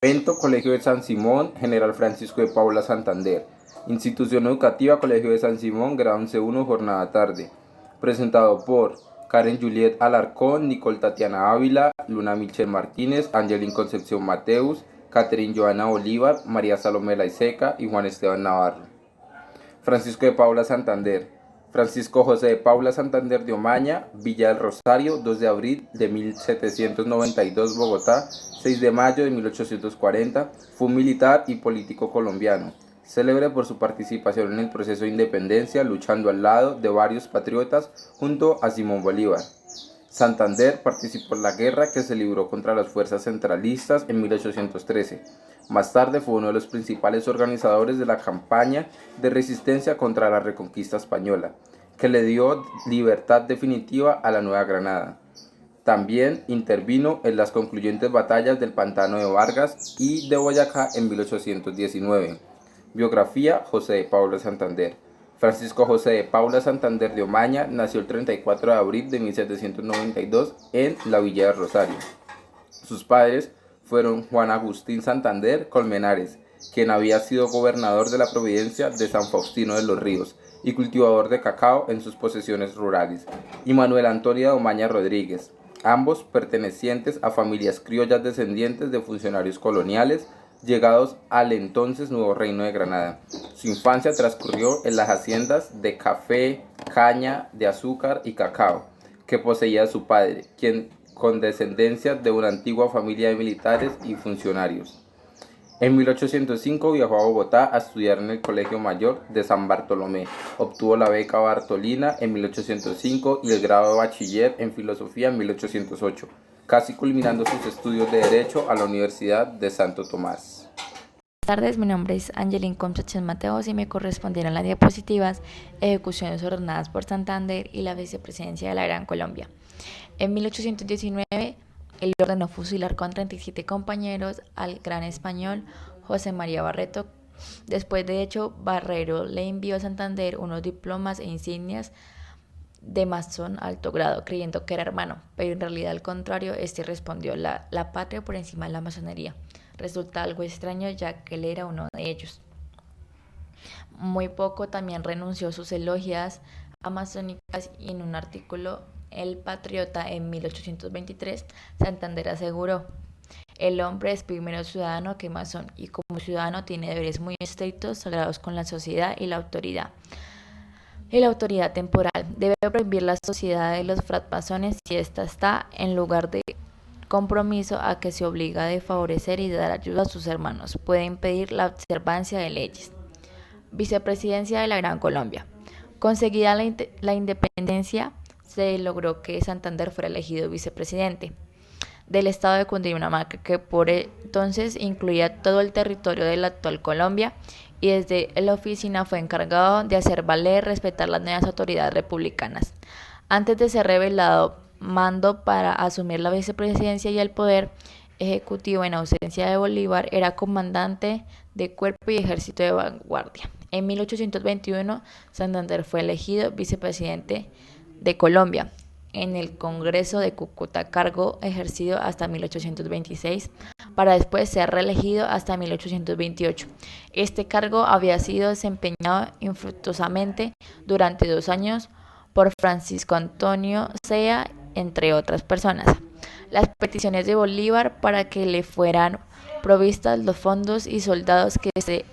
Evento Colegio de San Simón, General Francisco de Paula Santander. Institución Educativa Colegio de San Simón, grado 11-1, jornada tarde. Presentado por Karen Juliet Alarcón, Nicole Tatiana Ávila, Luna Michelle Martínez, Angelín Concepción Mateus, Catherine Joana Bolívar, María Salomé Laiseca y Juan Esteban Navarro. Francisco de Paula Santander. Francisco José de Paula Santander de Omaña, Villa del Rosario, 2 de abril de 1792, Bogotá, 6 de mayo de 1840, fue un militar y político colombiano, célebre por su participación en el proceso de independencia, luchando al lado de varios patriotas junto a Simón Bolívar. Santander participó en la guerra que se libró contra las fuerzas centralistas en 1813. Más tarde fue uno de los principales organizadores de la campaña de resistencia contra la reconquista española, que le dio libertad definitiva a la Nueva Granada. También intervino en las concluyentes batallas del Pantano de Vargas y de Boyacá en 1819. Biografía: José de Paula Santander. Francisco José de Paula Santander de Omaña nació el 34 de abril de 1792 en la Villa de Rosario. Sus padres fueron Juan Agustín Santander Colmenares, quien había sido gobernador de la provincia de San Faustino de los Ríos y cultivador de cacao en sus posesiones rurales, y Manuel Antonio de Omaña Rodríguez, ambos pertenecientes a familias criollas descendientes de funcionarios coloniales llegados al entonces nuevo Reino de Granada. Su infancia transcurrió en las haciendas de café, caña de azúcar y cacao que poseía su padre, quien con descendencia de una antigua familia de militares y funcionarios. En 1805 viajó a Bogotá a estudiar en el Colegio Mayor de San Bartolomé. Obtuvo la beca Bartolina en 1805 y el grado de bachiller en filosofía en 1808, casi culminando sus estudios de Derecho a la Universidad de Santo Tomás. Buenas tardes, mi nombre es Angelín Concepción Mateos y me correspondieron las diapositivas Ejecuciones ordenadas por Santander y la Vicepresidencia de la Gran Colombia. En 1819, él ordenó fusilar con 37 compañeros al gran español José María Barreto. Después de hecho, Barrero le envió a Santander unos diplomas e insignias de masón alto grado, creyendo que era hermano, pero en realidad al contrario, este respondió la patria por encima de la masonería. Resulta algo extraño ya que él era uno de ellos. Muy poco también renunció a sus elogias amazónicas y en un artículo El Patriota en 1823, Santander aseguró: el hombre es primero ciudadano que masón y como ciudadano tiene deberes muy estrictos, sagrados con la sociedad y la autoridad. Y la autoridad temporal debe prohibir la sociedad de los francmasones si ésta está en lugar de compromiso a que se obliga de favorecer y dar ayuda a sus hermanos. Puede impedir la observancia de leyes. Vicepresidencia de la Gran Colombia. Conseguida la independencia, se logró que Santander fuera elegido vicepresidente del estado de Cundinamarca, que por entonces incluía todo el territorio de la actual Colombia, y desde la oficina fue encargado de hacer valer y respetar las nuevas autoridades republicanas. Antes de ser revelado mando para asumir la vicepresidencia y el poder ejecutivo en ausencia de Bolívar, era comandante de cuerpo y ejército de vanguardia. En 1821, Santander fue elegido vicepresidente de Colombia en el Congreso de Cúcuta, cargo ejercido hasta 1826, para después ser reelegido hasta 1828. Este cargo había sido desempeñado infructuosamente durante 2 años por Francisco Antonio Sea, entre otras personas. Las peticiones de Bolívar para que le fueran provistas los fondos y soldados que se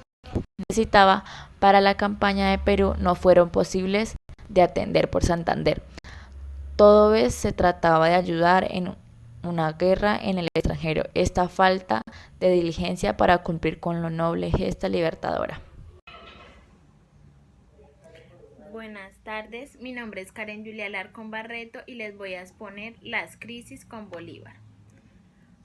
necesitaba para la campaña de Perú no fueron posibles de atender por Santander. Todo vez se trataba de ayudar en una guerra en el extranjero. Esta falta de diligencia para cumplir con lo noble gesta libertadora. Buenas tardes, mi nombre es Karen Julia Alarcón Barreto y les voy a exponer las crisis con Bolívar.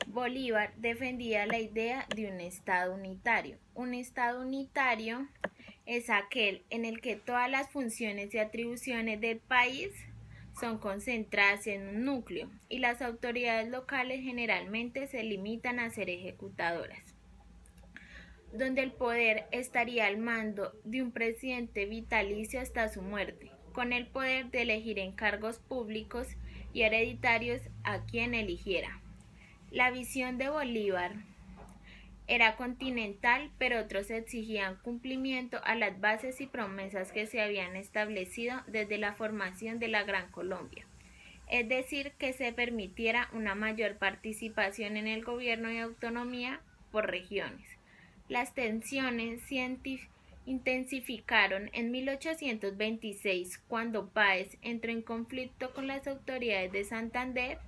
Bolívar defendía la idea de un Estado unitario. Un Estado unitario es aquel en el que todas las funciones y atribuciones del país son concentradas en un núcleo y las autoridades locales generalmente se limitan a ser ejecutadoras, donde el poder estaría al mando de un presidente vitalicio hasta su muerte, con el poder de elegir en cargos públicos y hereditarios a quien eligiera. La visión de Bolívar era continental, pero otros exigían cumplimiento a las bases y promesas que se habían establecido desde la formación de la Gran Colombia, es decir, que se permitiera una mayor participación en el gobierno y autonomía por regiones. Las tensiones se intensificaron en 1826 cuando Páez entró en conflicto con las autoridades de Santander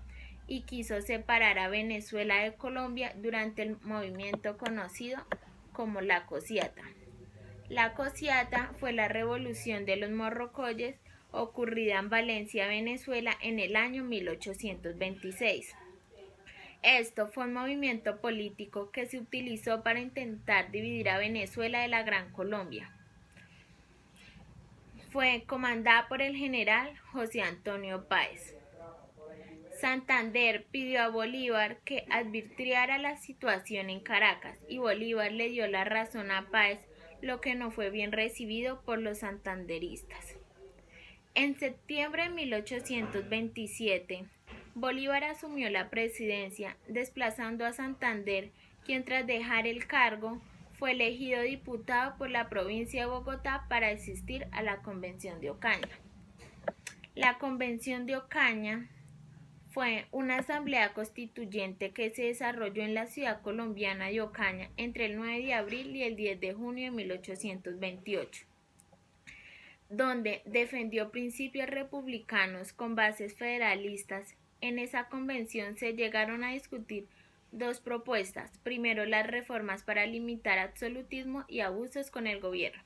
y quiso separar a Venezuela de Colombia durante el movimiento conocido como la Cociata. La Cociata fue la revolución de los morrocoyes ocurrida en Valencia, Venezuela, en el año 1826. Esto fue un movimiento político que se utilizó para intentar dividir a Venezuela de la Gran Colombia. Fue comandada por el general José Antonio Páez. Santander pidió a Bolívar que advirtiera la situación en Caracas y Bolívar le dio la razón a Páez, lo que no fue bien recibido por los santanderistas. En septiembre de 1827, Bolívar asumió la presidencia, desplazando a Santander, quien tras dejar el cargo fue elegido diputado por la provincia de Bogotá para asistir a la Convención de Ocaña. La Convención de Ocaña fue una asamblea constituyente que se desarrolló en la ciudad colombiana de Ocaña entre el 9 de abril y el 10 de junio de 1828, donde defendió principios republicanos con bases federalistas. En esa convención se llegaron a discutir dos propuestas: primero, las reformas para limitar absolutismo y abusos con el gobierno.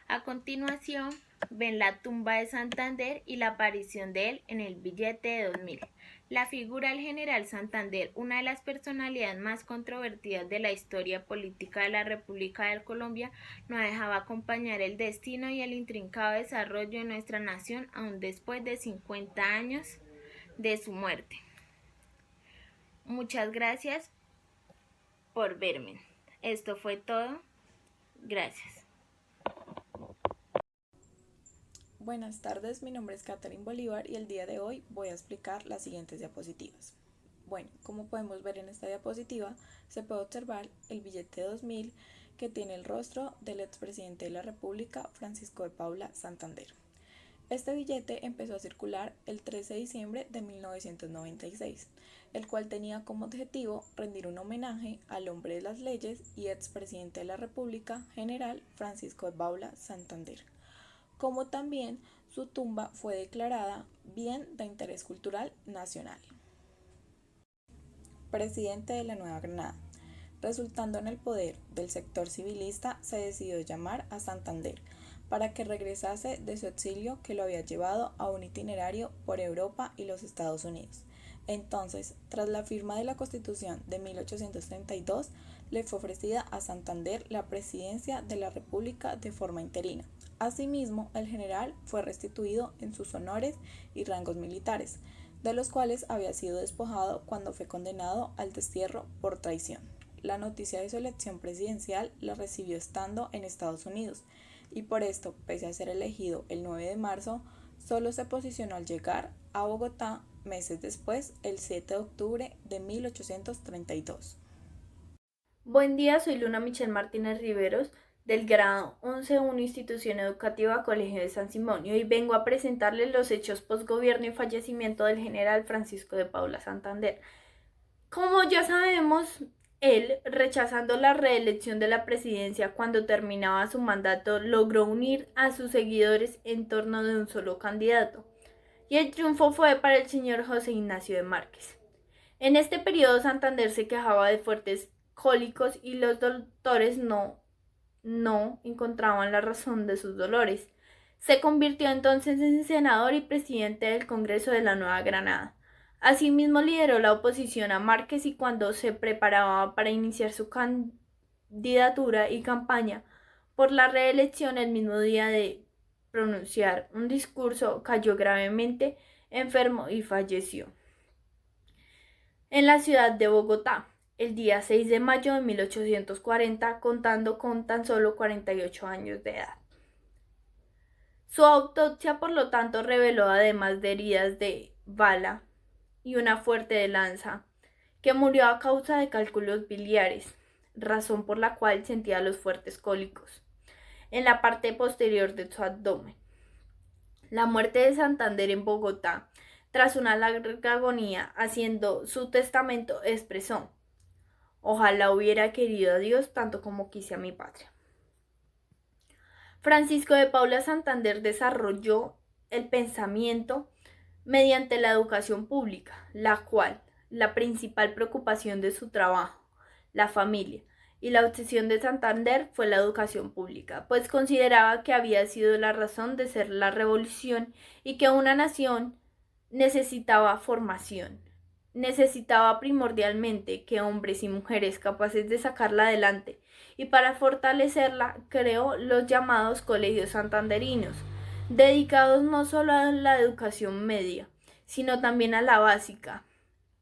A continuación, ven la tumba de Santander y la aparición de él en el billete de 2000. La figura del general Santander, una de las personalidades más controvertidas de la historia política de la República de Colombia, no dejaba acompañar el destino y el intrincado desarrollo de nuestra nación aún después de 50 años de su muerte. Muchas gracias por verme. Esto fue todo. Gracias. Buenas tardes, mi nombre es Catherine Bolívar y el día de hoy voy a explicar las siguientes diapositivas. Bueno, como podemos ver en esta diapositiva, se puede observar el billete de 2000 que tiene el rostro del expresidente de la República, Francisco de Paula Santander. Este billete empezó a circular el 13 de diciembre de 1996, el cual tenía como objetivo rendir un homenaje al hombre de las leyes y expresidente de la República, general Francisco de Paula Santander, como también su tumba fue declarada Bien de Interés Cultural Nacional. Presidente de la Nueva Granada. Resultando en el poder del sector civilista, se decidió llamar a Santander para que regresase de su exilio que lo había llevado a un itinerario por Europa y los Estados Unidos. Entonces, tras la firma de la Constitución de 1832, le fue ofrecida a Santander la presidencia de la República de forma interina. Asimismo, el general fue restituido en sus honores y rangos militares, de los cuales había sido despojado cuando fue condenado al destierro por traición. La noticia de su elección presidencial la recibió estando en Estados Unidos, y por esto, pese a ser elegido el 9 de marzo, solo se posicionó al llegar a Bogotá meses después, el 7 de octubre de 1832. Buen día, soy Luna Michelle Martínez Riveros, del grado 11.1 Institución Educativa Colegio de San Simón, y hoy vengo a presentarles los hechos posgobierno y fallecimiento del general Francisco de Paula Santander. Como ya sabemos, él, rechazando la reelección de la presidencia cuando terminaba su mandato, logró unir a sus seguidores en torno de un solo candidato, y el triunfo fue para el señor José Ignacio de Márquez. En este periodo Santander se quejaba de fuertes cólicos y los doctores no encontraban la razón de sus dolores. Se convirtió entonces en senador y presidente del Congreso de la Nueva Granada. Asimismo lideró la oposición a Márquez y cuando se preparaba para iniciar su candidatura y campaña por la reelección, el mismo día de pronunciar un discurso, cayó gravemente enfermo y falleció en la ciudad de Bogotá el día 6 de mayo de 1840, contando con tan solo 48 años de edad. Su autopsia, por lo tanto, reveló, además de heridas de bala y una fuerte de lanza, que murió a causa de cálculos biliares. razón por la cual sentía los fuertes cólicos en la parte posterior de su abdomen. La muerte de Santander en Bogotá, tras una larga agonía, haciendo su testamento, expresó: ojalá hubiera querido a Dios tanto como quise a mi patria. Francisco de Paula Santander desarrolló el pensamiento mediante la educación pública, la cual, la principal preocupación de su trabajo, la familia y la obsesión de Santander fue la educación pública, pues consideraba que había sido la razón de ser la revolución y que una nación necesitaba formación. Necesitaba primordialmente que hombres y mujeres capaces de sacarla adelante, y para fortalecerla creó los llamados colegios santanderinos, dedicados no solo a la educación media, sino también a la básica,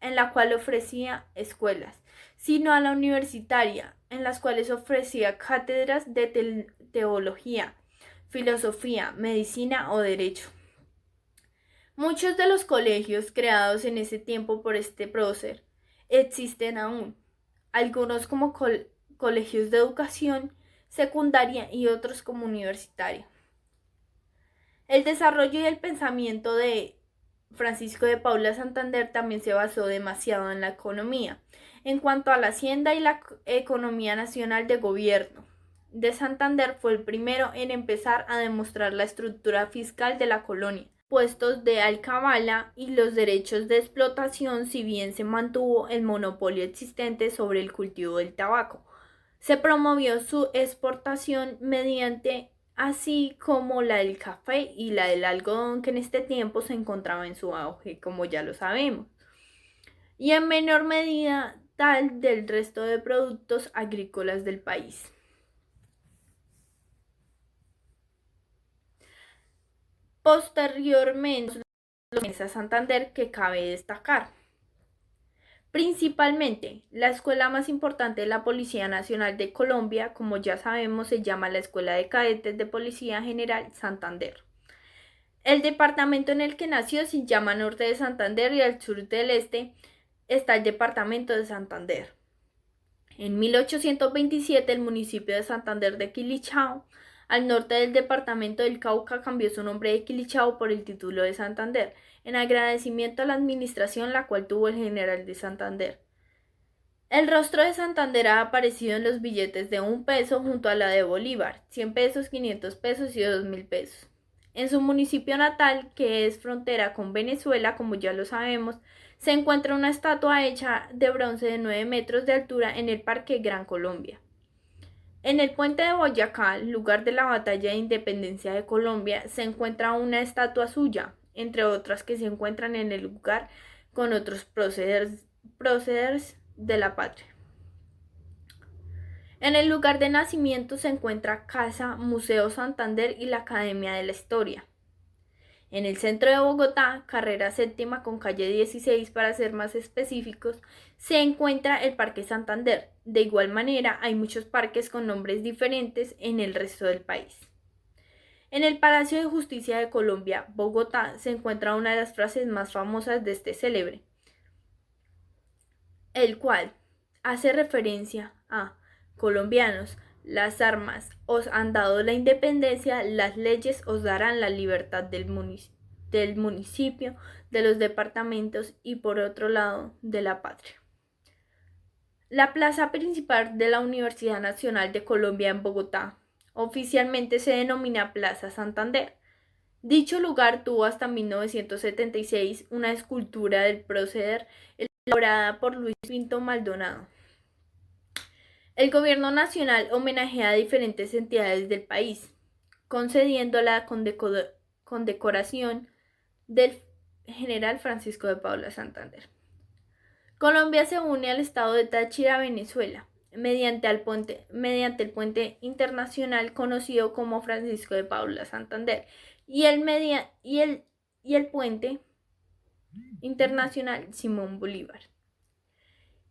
en la cual ofrecía escuelas, sino a la universitaria, en las cuales ofrecía cátedras de teología, filosofía, medicina o derecho. Muchos de los colegios creados en ese tiempo por este prócer existen aún, algunos como colegios de educación secundaria y otros como universitaria. El desarrollo y el pensamiento de Francisco de Paula Santander también se basó demasiado en la economía, en cuanto a la hacienda y la economía nacional de gobierno. De Santander fue el primero en empezar a demostrar la estructura fiscal de la colonia, puestos de alcabala y los derechos de explotación, si bien se mantuvo el monopolio existente sobre el cultivo del tabaco. Se promovió su exportación mediante así como la del café y la del algodón, que en este tiempo se encontraba en su auge, como ya lo sabemos, y en menor medida tal del resto de productos agrícolas del país. Posteriormente, a Santander que cabe destacar. Principalmente, la escuela más importante de la Policía Nacional de Colombia, como ya sabemos, se llama la Escuela de Cadetes de Policía General Santander. El departamento en el que nació se llama Norte de Santander y al sur del este está el departamento de Santander. En 1827 el municipio de Santander de Quilichao, al norte del departamento del Cauca, cambió su nombre de Quilichao por el título de Santander, en agradecimiento a la administración la cual tuvo el general de Santander. El rostro de Santander ha aparecido en los billetes de 1 peso junto a la de Bolívar, 100 pesos, 500 pesos y 2.000 pesos. En su municipio natal, que es frontera con Venezuela, como ya lo sabemos, se encuentra una estatua hecha de bronce de 9 metros de altura en el Parque Gran Colombia. En el puente de Boyacá, lugar de la batalla de independencia de Colombia, se encuentra una estatua suya, entre otras que se encuentran en el lugar con otros próceres de la patria. En el lugar de nacimiento se encuentra Casa Museo Santander y la Academia de la Historia. En el centro de Bogotá, carrera séptima con calle 16 para ser más específicos, se encuentra el Parque Santander. De igual manera, hay muchos parques con nombres diferentes en el resto del país. En el Palacio de Justicia de Colombia, Bogotá, se encuentra una de las frases más famosas de este célebre, el cual hace referencia a: colombianos, las armas os han dado la independencia, las leyes os darán la libertad del municipio, de los departamentos y por otro lado de la patria. La plaza principal de la Universidad Nacional de Colombia en Bogotá oficialmente se denomina Plaza Santander. Dicho lugar tuvo hasta 1976 una escultura del prócer elaborada por Luis Pinto Maldonado. El gobierno nacional homenajea a diferentes entidades del país, concediendo la condecoración del general Francisco de Paula Santander. Colombia se une al estado de Táchira, Venezuela, mediante el puente internacional conocido como Francisco de Paula Santander y el puente internacional Simón Bolívar.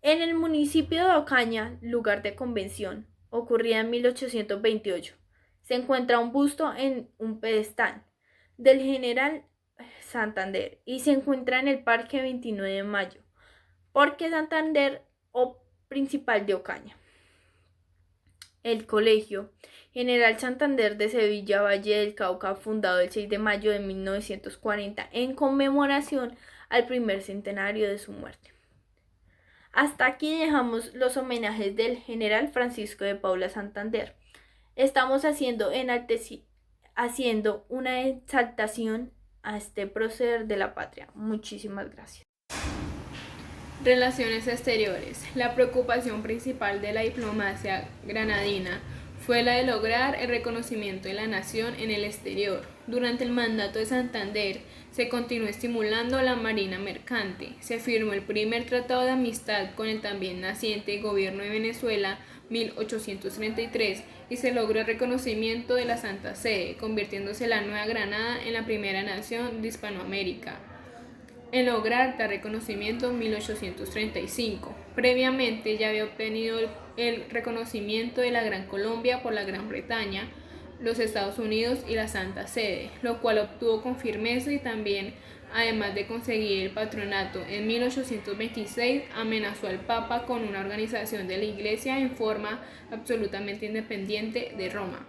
En el municipio de Ocaña, lugar de convención, ocurrida en 1828, se encuentra un busto en un pedestal del general Santander y se encuentra en el Parque 29 de Mayo, Parque Santander o principal de Ocaña. el Colegio General Santander de Sevilla, Valle del Cauca, fundado el 6 de mayo de 1940 en conmemoración al primer centenario de su muerte. Hasta aquí dejamos los homenajes del general Francisco de Paula Santander. Estamos haciendo una exaltación a este prócer de la patria. Muchísimas gracias. Relaciones exteriores. La preocupación principal de la diplomacia granadina fue la de lograr el reconocimiento de la nación en el exterior. Durante el mandato de Santander se continuó estimulando la marina mercante. Se firmó el primer tratado de amistad con el también naciente gobierno de Venezuela, 1833, y se logró el reconocimiento de la Santa Sede, convirtiéndose la Nueva Granada en la primera nación de Hispanoamérica en lograr tal reconocimiento en 1835. Previamente ya había obtenido el reconocimiento de la Gran Colombia por la Gran Bretaña, los Estados Unidos y la Santa Sede, lo cual obtuvo con firmeza y también, además de conseguir el patronato en 1826, amenazó al Papa con una organización de la Iglesia en forma absolutamente independiente de Roma.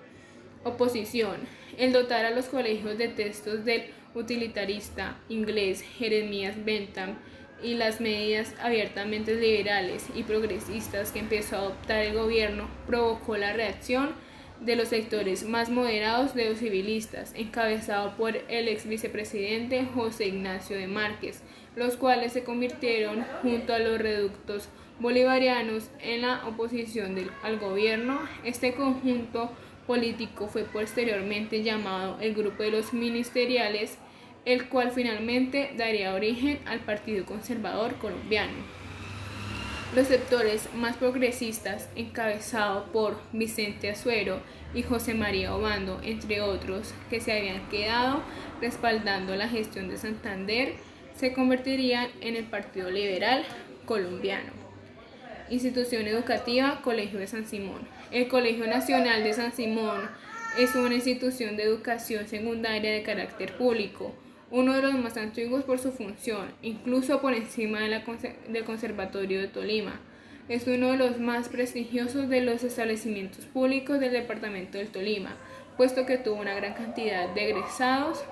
Oposición. El dotar a los colegios de textos del utilitarista inglés Jeremías Bentham y las medidas abiertamente liberales y progresistas que empezó a adoptar el gobierno provocó la reacción de los sectores más moderados de los civilistas, encabezado por el ex vicepresidente José Ignacio de Márquez, los cuales se convirtieron junto a los reductos bolivarianos en la oposición al gobierno. Este conjunto político fue posteriormente llamado el Grupo de los Ministeriales, el cual finalmente daría origen al Partido Conservador Colombiano. Los sectores más progresistas, encabezados por Vicente Azuero y José María Obando, entre otros, que se habían quedado respaldando la gestión de Santander, se convertirían en el Partido Liberal Colombiano. Institución educativa, Colegio de San Simón. El Colegio Nacional de San Simón es una institución de educación secundaria de carácter público, uno de los más antiguos por su función, incluso por encima del Conservatorio de Tolima. Es uno de los más prestigiosos de los establecimientos públicos del departamento del Tolima, puesto que tuvo una gran cantidad de egresados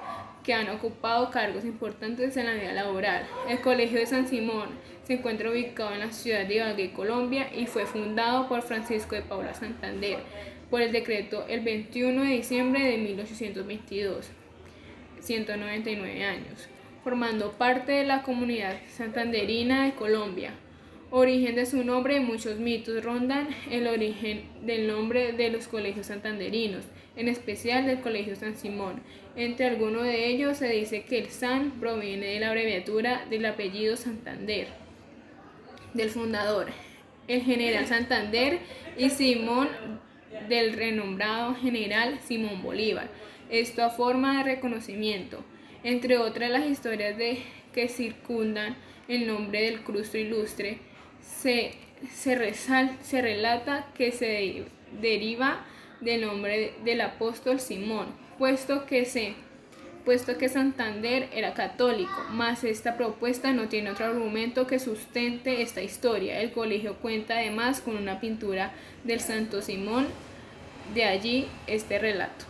que han ocupado cargos importantes en la vida laboral. El Colegio de San Simón se encuentra ubicado en la ciudad de Ibagué, Colombia, y fue fundado por Francisco de Paula Santander por el decreto el 21 de diciembre de 1822, 199 años, formando parte de la comunidad santanderina de Colombia. Origen de su nombre, muchos mitos rondan el origen del nombre de los colegios santanderinos, en especial del Colegio San Simón. Entre algunos de ellos se dice que el San proviene de la abreviatura del apellido Santander, del fundador, el general Santander, y Simón, del renombrado general Simón Bolívar. Esto a forma de reconocimiento. Entre otras las historias que circundan el nombre del Crustro Ilustre, se relata que se deriva del nombre del apóstol Simón, puesto que Santander era católico, mas esta propuesta no tiene otro argumento que sustente esta historia. El colegio cuenta además con una pintura del Santo Simón, de allí este relato.